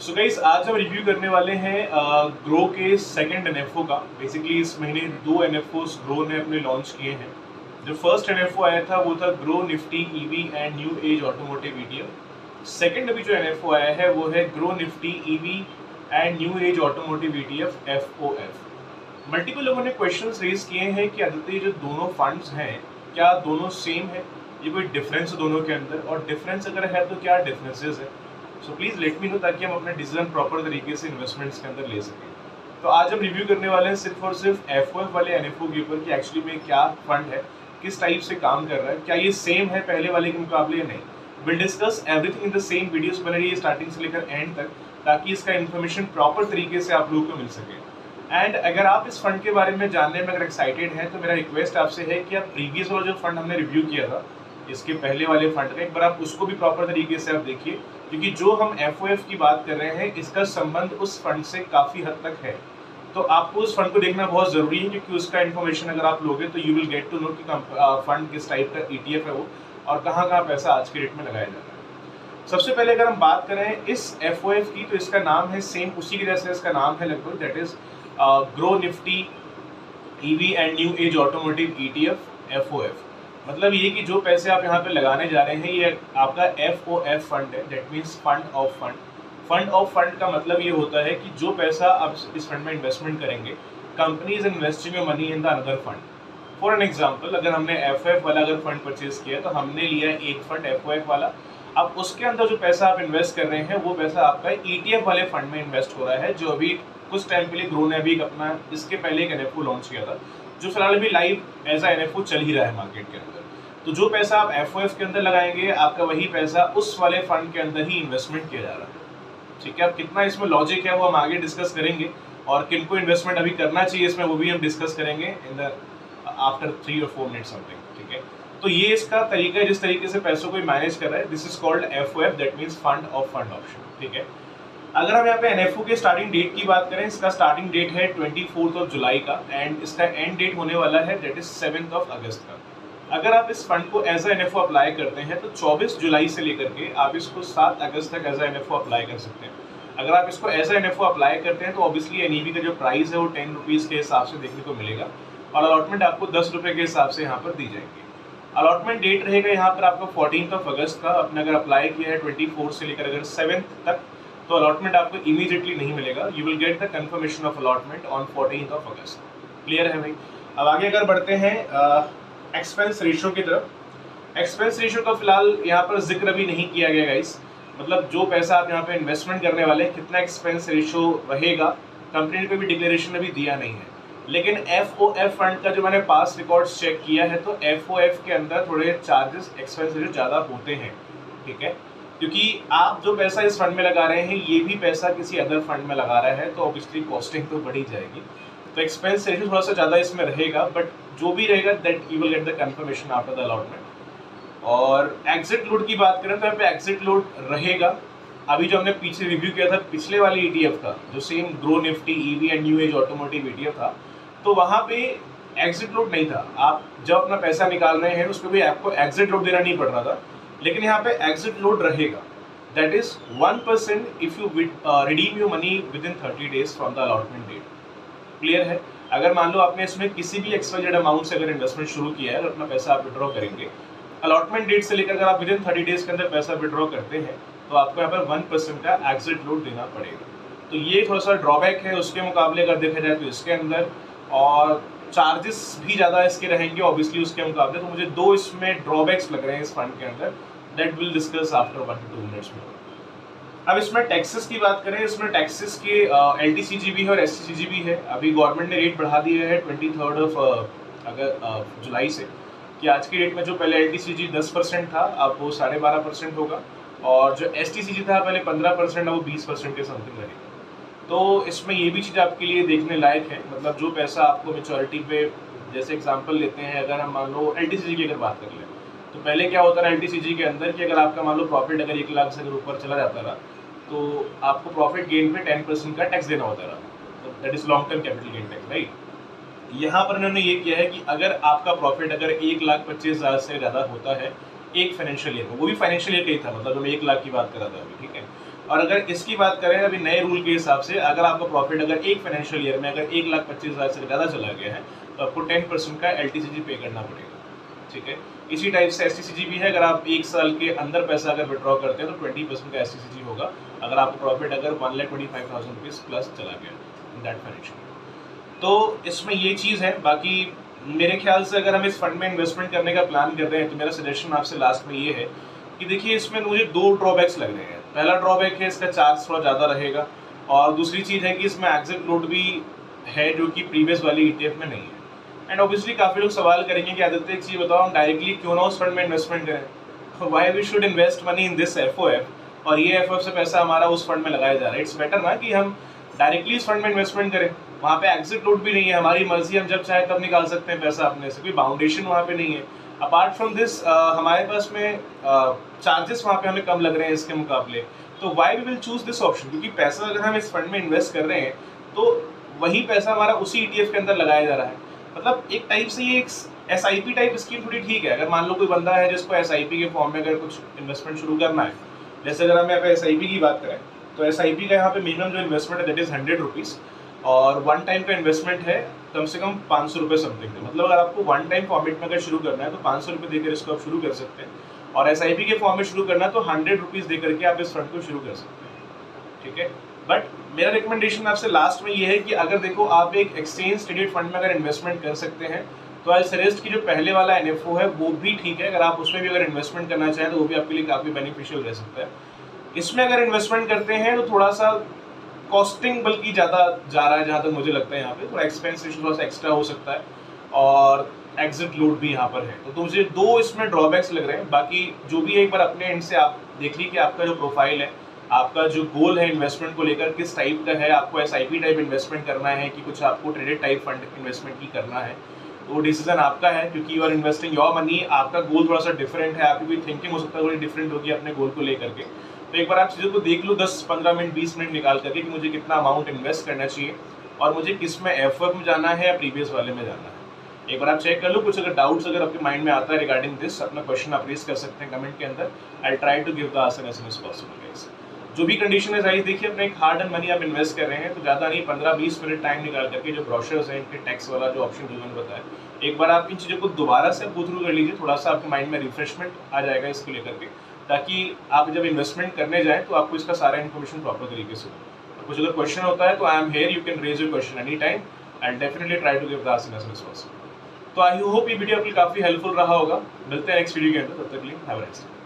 So guys आज हम review करने वाले हैं ग्रो के सेकंड एनएफओ का। बेसिकली इस महीने दो एनएफओस ग्रो ने अपने लॉन्च किए हैं। जो फर्स्ट एनएफओ आया था वो था grow Nifty EV and new age automotive ETF. Second अभी जो एनएफओ आया है वो है grow Nifty EV and new age automotive ETF FOF. Multiple लोगों ने क्वेश्चंस रेज किए हैं कि आदित्य जो दोनों फंड्स हैं क्या दोनों सेम है, ये कोई डिफरेंस है दोनों के अंदर, और डिफरेंस अगर है तो क्या डिफरेंसेस है। So please let me know ताकि हम अपने डिसीजन प्रॉपर तरीके से इन्वेस्टमेंट्स के अंदर ले सकें। तो आज हम रिव्यू करने वाले हैं सिर्फ और सिर्फ एफओएफ वाले एनएफओ के ऊपर कि एक्चुअली में क्या फंड है, किस टाइप से काम कर रहा है, क्या ये सेम है पहले वाले के मुकाबले या नहीं। Will discuss everything in the same videos बने रहिए स्टार्टिंग से लेकर एंड तक, ताकि इसका इन्फॉर्मेशन प्रॉपर तरीके से आप लोगों को मिल सके। एंड अगर आप इस फंड के बारे में जानने में अगर एक्साइटेड हैं तो मेरा रिक्वेस्ट आपसे है कि आप प्रीवियस वाला जो फंड हमने रिव्यू किया था, इसके पहले वाले फंड का, एक बार आप उसको भी प्रॉपर तरीके से आप देखिए, क्योंकि जो हम एफओएफ की बात कर रहे हैं इसका संबंध उस फंड से काफ़ी हद तक है। तो आपको उस फंड को देखना बहुत ज़रूरी है, क्योंकि उसका इन्फॉर्मेशन अगर आप लोगे तो you will get to know कि फंड किस टाइप का ईटीएफ है वो, और कहाँ कहाँ पैसा आज के डेट में लगाया जा रहा है। सबसे पहले अगर हम बात करें इस एफओएफ की, तो इसका नाम है सेम उसी की जैसे इसका नाम है लगभग, that is grow Nifty EV and new age automotive ETF FOF. मतलब ये कि जो पैसे आप यहाँ पे लगाने जा रहे हैं ये आपका एफओएफ फंड है, that means fund of fund. Fund of fund का मतलब ये होता है कि जो पैसा आप इस फंड में इन्वेस्टमेंट करेंगे, company is investing your money in the another fund. For an example, अगर हमने एफओएफ वाला अगर फंड परचेज किया तो हमने लिया एक फंड एफओएफ वाला, अब उसके अंदर जो पैसा आप इन्वेस्ट कर रहे हैं वो पैसा आपका ईटीएफ वाले फंड में इन्वेस्ट हो रहा है, जो अभी कुछ टाइम के लिए ग्रो ने अभी अपना इसके पहले एक एनएफओ लॉन्च किया था, जो फिलहाल अभी लाइव एज अ एनएफओ चल ही रहा है मार्केट के अंदर। तो जो पैसा आप एफओएफ के अंदर लगाएंगे आपका वही पैसा उस वाले फंड के अंदर ही इन्वेस्टमेंट किया जा रहा है। ठीक है, अब कितना इसमें लॉजिक है वो हम आगे डिस्कस करेंगे, और किनको इन्वेस्टमेंट अभी करना चाहिए इसमें वो भी हम डिस्कस करेंगे in the after 3 or 4 minute something. ठीक है, तो ये इसका तरीका है जिस तरीके से पैसों को मैनेज कर रहा है, this is called FOF, that means fund of fund option. ठीक है, अगर हम यहाँ पे एनएफओ के स्टार्टिंग डेट की बात करें, इसका स्टार्टिंग डेट है 24 जुलाई का, एंड इसका एंड डेट होने वाला है दैट इज 7 अगस्त का। अगर आप इस फंड को एज अ एनएफओ अप्लाई करते हैं तो 24 जुलाई से लेकर के आप इसको 7 अगस्त तक एज अ एनएफओ अप्लाई कर सकते हैं। अगर आप इसको एज अ एनएफओ अप्लाई करते हैं तो ऑब्वियसली एनईवी का जो प्राइस है वो 10 रुपीज़ के हिसाब से देखने को मिलेगा, और अलॉटमेंट आपको 10 रुपये के हिसाब से यहाँ पर दी जाएगी। अलॉटमेंट डेट रहेगा यहाँ पर आपका 14 अगस्त का। आपने अगर अप्लाई किया है 24 से लेकर अगर 7 तक, तो अलॉटमेंट आपको इमीडिएटली नहीं मिलेगा, you will get the confirmation of allotment on 14 August. Clear है भाई? अब आगे अगर बढ़ते हैं एक्सपेंस रेशियो की तरफ। एक्सपेंस रेशियो का फिलहाल यहाँ पर जिक्र भी नहीं किया गया गाइस, मतलब जो पैसा आप यहाँ पे इन्वेस्टमेंट करने वाले हैं कितना एक्सपेंस रेशियो रहेगा, कंपनी ने कोई भी डिक्लेरेशन अभी दिया नहीं है। लेकिन एफओएफ फंड का जो मैंने पास रिकॉर्ड्स चेक किया है तो एफओएफ के अंदर थोड़े चार्जेस एक्सपेंस रेशियो ज़्यादा होते हैं। ठीक है, क्योंकि आप जो पैसा इस फंड में लगा रहे हैं ये भी पैसा किसी अदर फंड में लगा रहा है, तो ऑब्वियसली कॉस्टिंग तो बढ़ी जाएगी, तो एक्सपेंस रेशियो थोड़ा सा ज़्यादा इसमें रहेगा, बट जो भी रहेगा that you will get the confirmation after the allotment. और एग्जिट लोड की बात करें तो यहाँ पे एग्जिट लोड रहेगा। अभी जो हमने पीछे रिव्यू किया था पिछले वाले ईटीएफ का, जो same grow Nifty EV and new age automotive ETF था, तो वहाँ पे एग्जिट लोड नहीं था। आप जब अपना पैसा निकाल रहे हैं उस पर भी आपको एग्जिट लोड देना नहीं पड़ रहा था, लेकिन यहाँ पे एग्जिट लोड रहेगा, that is 1% if you redeem your money within 30 days from the allotment date. Clear है? अगर मान लो आपने इसमें किसी भी एक्सवाइजेड अमाउंट से अगर इन्वेस्टमेंट शुरू किया है और अपना पैसा आप विड्रॉ करेंगे, अलॉटमेंट डेट से लेकर अगर आप विद इन 30 days के अंदर पैसा विड्रॉ करते हैं तो आपको यहाँ पर 1% का एग्जिट लोड देना पड़ेगा। तो ये थोड़ा सा ड्रॉबैक है उसके मुकाबले अगर देखा जाए तो इसके अंदर, और चार्जेस भी ज़्यादा इसके रहेंगे ऑब्वियसली उसके मुकाबले। तो मुझे दो इसमें ड्रॉबैक्स लग रहे हैं इस फंड के अंदर, that will discuss after 1 to 2 minutes में। अब इसमें टैक्सेस की बात करें, इसमें टैक्सेस के एलटीसीजी भी है और एसटीसीजी भी है। अभी गवर्नमेंट ने रेट बढ़ा दिया है 23 जुलाई से, कि आज की डेट में जो पहले एलटीसीजी 10% था अब वो 12.5% होगा, और जो एसटीसीजी था पहले 15% है वो 20% के समथिंग रहेगा। तो इसमें ये भी चीज़ आपके लिए देखने लायक है, मतलब जो पैसा आपको मेच्योरिटी पे, जैसे एग्जांपल लेते हैं अगर हम मान लो एलटीसीजी की अगर बात कर लें, तो पहले क्या होता है एलटीसीजी के अंदर कि अगर आपका मान लो प्रॉफिट अगर 1 लाख से अगर ऊपर चला जाता रहा तो आपको प्रॉफिट गेन पे 10% का टैक्स देना होता रहा, that is long term capital gain tax, right. यहाँ पर उन्होंने ये किया है कि अगर आपका प्रॉफिट अगर 1,25,000 से ज़्यादा होता है एक फाइनेंशियल ईयर में, वो भी फाइनेंशियल ईयर का ही था, मतलब मैं 1 लाख की बात कर रहा था अभी, ठीक है, और अगर इसकी बात करें अभी नए रूल के हिसाब से, अगर आपका प्रॉफिट अगर एक फाइनेंशियल ईयर में अगर 1,25,000 से ज़्यादा चला गया है तो आपको 10% का LTCG पे करना पड़ेगा, ठीक है। इसी टाइप से STCG भी है, अगर आप 1 साल के अंदर पैसा अगर विड्रॉ करते हैं तो 20% का STCG होगा अगर आपका प्रॉफिट अगर 1,25,000 रुपीज़ प्लस चला गया इन दैट फाइनेंशियल। तो इसमें ये चीज़ है। बाकी मेरे ख्याल से अगर हम इस फंड में इन्वेस्टमेंट करने का प्लान कर रहे हैं तो मेरा सजेशन आपसे लास्ट में ये है कि देखिए इसमें मुझे 2 ड्रॉबैक्स लग रहे हैं। पहला ड्रॉबैक है इसका चार्ज थोड़ा ज़्यादा रहेगा, और दूसरी चीज़ है कि इसमें एग्जिट लोड भी है जो कि प्रीवियस वाली ETF में नहीं है। एंड ऑब्वियसली काफ़ी लोग सवाल करेंगे कि आदित्य एक चीज़ बताओ, हम डायरेक्टली क्यों ना उस फंड में इन्वेस्टमेंट करें, why we should invest money in this FOF और ये FOF से पैसा हमारा उस फंड में लगाया जा रहा है। इट्स बेटर ना कि हम डायरेक्टली इस फंड में इन्वेस्टमेंट करें, वहाँ पे एग्जिट लोड भी नहीं है, हमारी मर्जी, हम जब चाहे तब निकाल सकते हैं पैसा अपने से, कोई बाउंडेशन वहाँ पे नहीं है। अपार्ट फ्रॉम दिस हमारे पास में चार्जेस वहाँ पे हमें कम लग रहे हैं इसके मुकाबले, तो why we will choose this option, क्योंकि पैसा अगर हम इस फंड में इन्वेस्ट कर रहे हैं तो वही पैसा हमारा उसी ETF के अंदर लगाया जा रहा है। मतलब एक टाइप से ये एक SIP टाइप स्कीम थोड़ी ठीक है। अगर मान लो कोई बंदा है जिसको SIP के फॉर्म में अगर कुछ इन्वेस्टमेंट शुरू करना है, जैसे अगर हम यहाँ पे SIP की बात करें तो SIP का यहाँ पे मिनिमम जो इन्वेस्टमेंट है दैट इज 100 रुपीज़, और वन टाइम का इन्वेस्टमेंट है कम से कम 500 रुपये समथिंग है। मतलब अगर आपको वन टाइम फॉर्मेट में अगर शुरू करना है तो 500 रुपये देकर इसको आप शुरू कर सकते हैं, और SIP के फॉर्म में शुरू करना है तो 100 रुपीज़ दे करके आप इस फंड को शुरू कर सकते हैं, ठीक है। बट मेरा रिकमेंडेशन आपसे लास्ट में ये है कि अगर देखो आप एक एक्सचेंज ट्रेडेड फंड में अगर इन्वेस्टमेंट कर सकते हैं तो आई सजेस्ट कि जो पहले वाला NFO है वो भी ठीक है, अगर आप उसमें भी अगर इन्वेस्टमेंट करना चाहें तो वो भी आपके लिए काफ़ी बेनिफिशियल रह सकता है। इसमें अगर इन्वेस्टमेंट करते हैं तो थोड़ा सा कॉस्टिंग बल्कि ज़्यादा जा रहा है, जहाँ तक मुझे लगता है यहाँ पे थोड़ा एक्सपेंस थोड़ा सा एक्स्ट्रा हो सकता है, और एग्जिट लोड भी यहाँ पर है। तो मुझे 2 इसमें ड्रॉबैक्स लग रहे हैं। बाकी जो भी है एक बार अपने एंड से आप देख लीजिए कि आपका जो प्रोफाइल है, आपका जो गोल है इन्वेस्टमेंट को लेकर किस टाइप का है, आपको SIP टाइप इन्वेस्टमेंट करना है कि कुछ आपको ट्रेडेड टाइप फंड इन्वेस्टमेंट ही करना है, तो वो डिसीजन आपका है, क्योंकि you are investing your money, आपका गोल थोड़ा सा डिफरेंट है, आपकी कोई थिंकिंग हो सकता है थोड़ी डिफरेंट होगी अपने गोल को लेकर के। तो एक बार आप चीज़ों को देख लो 10-15 मिनट 20 मिनट निकाल करके कि मुझे कितना अमाउंट इन्वेस्ट करना चाहिए और मुझे किस में FOF में जाना है या प्रीवियस वाले में जाना है। एक बार आप चेक कर लो। कुछ अगर डाउट्स अगर आपके माइंड में आता है रिगार्डिंग दिस, अपना क्वेश्चन आप रेज कर सकते हैं कमेंट के अंदर। I try to give the answer as soon as possible guys. जो भी कंडीशन है गाइस, देखिए अपने एक हार्ड एंड मनी आप इन्वेस्ट कर रहे हैं तो ज़्यादा नहीं 15-20 मिनट टाइम निकाल करके जो ब्रोशर्स हैं इनके टैक्स वाला जो ऑप्शन जो मैंने बताया, एक बार आप इन चीज़ों को दोबारा से गो थ्रू कर लीजिए, थोड़ा सा आपके माइंड में रिफ्रेशमेंट आ जाएगा इसको लेकर के, ताकि आप जब इन्वेस्टमेंट करने जाएं तो आपको इसका सारा इन्फॉर्मेशन प्रॉपर तरीके से हो। कुछ अगर क्वेश्चन होता है तो I am here, you can raise your question any time, I definitely try to give the answer as soon as possible. तो आई होप ये वीडियो आपके काफ़ी हेल्पफुल रहा होगा। मिलते हैं नेक्स्ट वीडियो के अंदर, तब तक के लिए हैव अ नाइस डे।